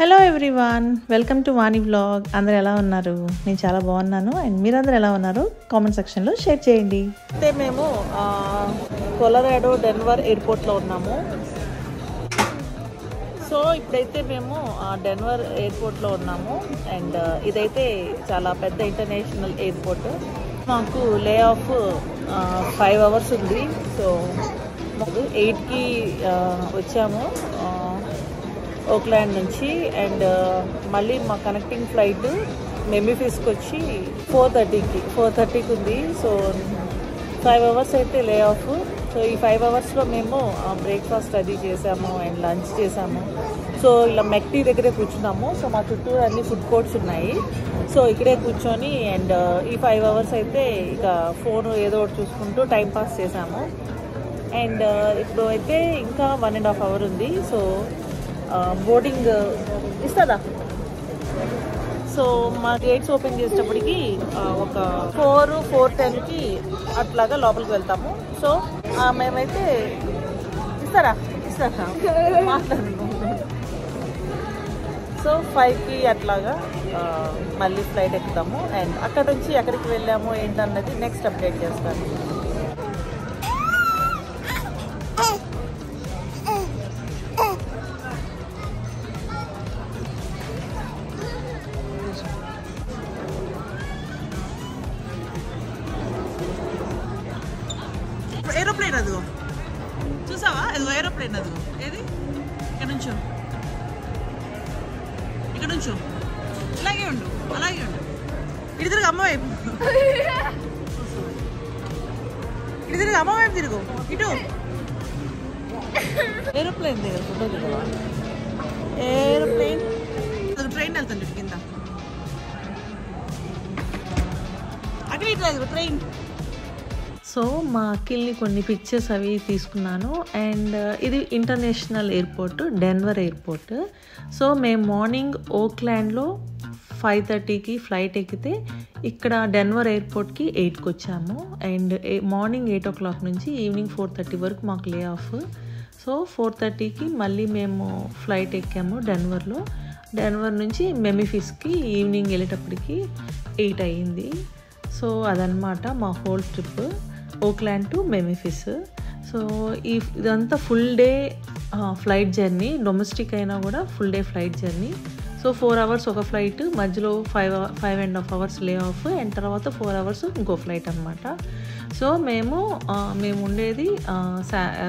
Hello everyone, welcome to Vani vlog. అందరు ఎలా ఉన్నారు? నేను చాలా బాగున్నాను. అండ్ మీరందరూ ఎలా ఉన్నారు కామెంట్ సెక్షన్లో షేర్ చేయండి. అయితే మేము కొలరాడో డెన్వర్ ఎయిర్పోర్ట్లో ఉన్నాము. సో ఇప్పుడైతే మేము డెన్వర్ ఎయిర్పోర్ట్లో ఉన్నాము. అండ్ ఇదైతే చాలా పెద్ద ఇంటర్నేషనల్ ఎయిర్పోర్ట్. మాకు లే ఆఫ్ 5 hours ఉంది. సో 8కి వచ్చాము ఓక్లాండ్ నుంచి. అండ్ మళ్ళీ మా కనెక్టింగ్ ఫ్లైట్ మెమీఫిస్కి వచ్చి 4:30కి ఉంది. సో 5 hours అయితే లే ఆఫ్. సో ఈ 5 hours మేము బ్రేక్ఫాస్ట్ అది చేసాము అండ్ లంచ్ చేసాము. సో ఇలా మెక్టీ దగ్గరే కూర్చున్నాము. సో మా చుట్టూ అన్ని ఫుడ్ కోర్ట్స్ ఉన్నాయి. సో ఇక్కడే కూర్చొని అండ్ ఈ 5 hours అయితే ఇక ఫోన్ ఏదో ఒకటి చూసుకుంటూ టైంపాస్ చేసాము. అండ్ ఇప్పుడు అయితే ఇంకా 1.5 hours ఉంది. సో బోర్డింగ్ ఇస్తుందా? సో మా గేట్స్ ఓపెన్ చేసేటప్పటికి ఒక 4:10కి అట్లాగా లోపలికి వెళ్తాము. సో మేమైతే ఇస్తారా మాట్లాడు. సో 5కి అట్లాగా మళ్ళీ ఫ్లైట్ ఎక్కుతాము. అండ్ అక్కడ నుంచి ఎక్కడికి వెళ్ళాము ఏంటన్నది నెక్స్ట్ అప్డేట్ చేస్తాను. ఏరోప్లేన్ అదిగో చూసావా? అదిగో ఏరోప్లేన్ అదిగో. ఏది? ఇక్కడ నుంచో ఇలాగే ఉండు, అలాగే ఉండు. ఇటు తిరుగు అమ్మ వైపు, ఇటు తిరుగు అమ్మ వైపు తిరుగు. ఇటు ఏరోప్లేన్ దగ్గర ఫోటో దిగవా? ఏరోప్లేన్ ట్రైన్ వెళ్తాను కింద. అక్కడ ఇటు ట్రైన్. సో మా అఖిల్ని కొన్ని పిక్చర్స్ అవి తీసుకున్నాను. అండ్ ఇది international airport, Denver airport. So మేము మార్నింగ్ ఓక్లాండ్లో 5:30కి ఫ్లైట్ ఎక్కితే ఇక్కడ డెన్వర్ ఎయిర్పోర్ట్కి 8కి వచ్చాము. అండ్ మార్నింగ్ 8 o'clock నుంచి ఈవినింగ్ 4:30 వరకు మాకు లే ఆఫ్. సో 4:30కి మళ్ళీ మేము ఫ్లైట్ ఎక్కాము డెన్వర్లో. డెన్వర్ నుంచి మెమీఫిస్కి ఈవినింగ్ వెళ్ళేటప్పటికి 8 అయ్యింది. సో అదనమాట మా whole trip, Oakland to Memphis. So ఇదంతా full day flight journey. Domestic అయినా కూడా full day flight journey. So 4 hours ఒక ఫ్లైట్, మధ్యలో 5.5 hours లే ఆఫ్. అండ్ తర్వాత 4 hours ఇంకో ఫ్లైట్ అనమాట. సో మేము ఉండేది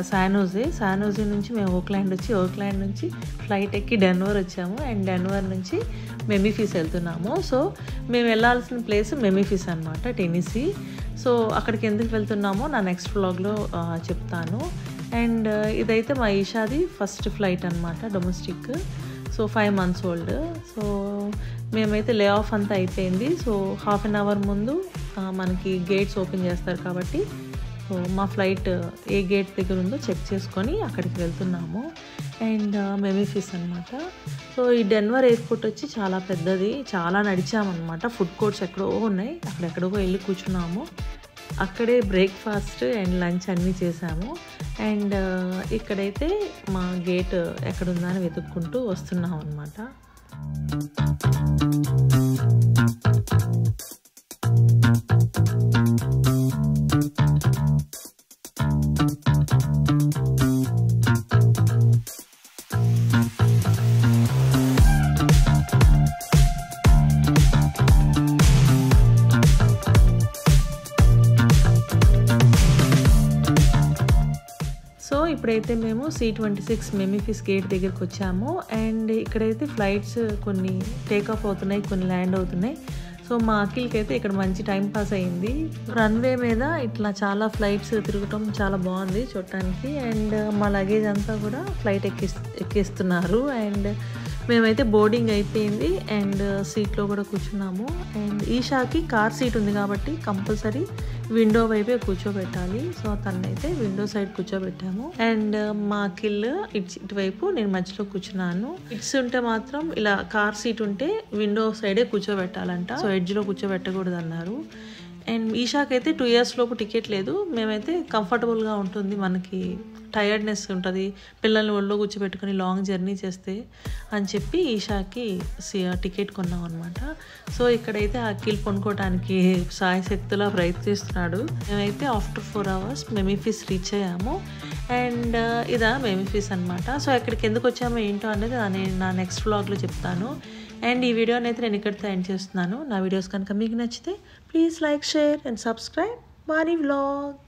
శానోజే నుంచి మేము ఓక్లాండ్ వచ్చి, ఓక్లాండ్ నుంచి ఫ్లైట్ ఎక్కి డెన్వర్ వచ్చాము. అండ్ డెన్వర్ నుంచి మెమీఫిస్ వెళ్తున్నాము. సో మేము వెళ్ళాల్సిన ప్లేస్ మెమీఫిస్ అనమాట, టెనిసీ. సో అక్కడికి ఎందుకు వెళ్తున్నామో నా నెక్స్ట్ వ్లాగ్లో చెప్తాను. అండ్ ఇదైతే మా ఈషాది ఫస్ట్ ఫ్లైట్ అనమాట, domestic. So 5 months old. So మేమైతే లే ఆఫ్ అంతా అయిపోయింది. సో 1/2 hour ముందు మనకి గేట్స్ ఓపెన్ చేస్తారు కాబట్టి సో మా ఫ్లైట్ ఏ గేట్ దగ్గర ఉందో చెక్ చేసుకొని అక్కడికి వెళ్తున్నాము. అండ్ మెమీఫిస్ అనమాట. సో ఈ డెన్వర్ ఎయిర్పోర్ట్ వచ్చి చాలా పెద్దది, చాలా నడిచామన్నమాట. ఫుడ్ కోర్ట్స్ ఎక్కడో ఉన్నాయి, అక్కడెక్కడో వెళ్ళి కూర్చున్నాము. అక్కడే బ్రేక్ఫాస్ట్ అండ్ లంచ్ అన్నీ చేసాము. అండ్ ఇక్కడైతే మా గేట్ ఎక్కడుందా అని వెతుక్కుంటూ వస్తున్నాం అనమాట. సో ఇప్పుడైతే మేము C-26 మెమీఫిస్ గేట్ దగ్గరికి వచ్చాము. అండ్ ఇక్కడైతే ఫ్లైట్స్ కొన్ని టేక్ ఆఫ్ అవుతున్నాయి, కొన్ని ల్యాండ్ అవుతున్నాయి. సో మా అఖిల్కి అయితే ఇక్కడ మంచి టైం పాస్ అయింది. రన్వే మీద ఇట్లా చాలా ఫ్లైట్స్ తిరగటం చాలా బాగుంది చూడటానికి. అండ్ మా లగేజ్ అంతా కూడా ఫ్లైట్ ఎక్కిస్తున్నారు. అండ్ మేమైతే బోర్డింగ్ అయిపోయింది. అండ్ సీట్లో కూడా కూర్చున్నాము. అండ్ ఈషాకి కార్ సీట్ ఉంది కాబట్టి కంపల్సరీ విండో వైపే కూర్చోబెట్టాలి. సో తనైతే విండో సైడ్ కూర్చోబెట్టాము. అండ్ మా అఖిల్ ఇటువైపు, నేను మధ్యలో కూర్చున్నాను. ఇట్స్ ఉంటే మాత్రం ఇలా కార్ సీట్ ఉంటే విండో సైడే కూర్చోబెట్టాలంట. సో ఎడ్జ్లో కూర్చోబెట్టకూడదు అన్నారు. అండ్ ఈషాకి అయితే 2 years లోపు టికెట్ లేదు. మేమైతే కంఫర్టబుల్గా ఉంటుంది మనకి టైర్డ్నెస్ ఉంటుంది పిల్లల్ని ఒళ్ళో కూర్చోబెట్టుకొని లాంగ్ జర్నీ చేస్తే అని చెప్పి ఈషాకి టికెట్ కొన్నాం అనమాట. సో ఇక్కడైతే అఖిల్ కొనుక్కోవడానికి సాయశక్తిలా ప్రయత్నిస్తున్నాడు. మేమైతే ఆఫ్టర్ 4 hours మెమీఫిస్ రీచ్ అయ్యాము. అండ్ ఇదా మెమీఫిస్ అనమాట. సో ఎక్కడికి ఎందుకు వచ్చామో ఏంటో అనేది నేను నా నెక్స్ట్ వ్లాగ్లో చెప్తాను. అండ్ ఈ వీడియోని అయితే నేను ఇక్కడితో ఎండ్ చేస్తున్నాను. నా వీడియోస్ కనుక మీకు నచ్చితే please like, share and subscribe Vani vlog.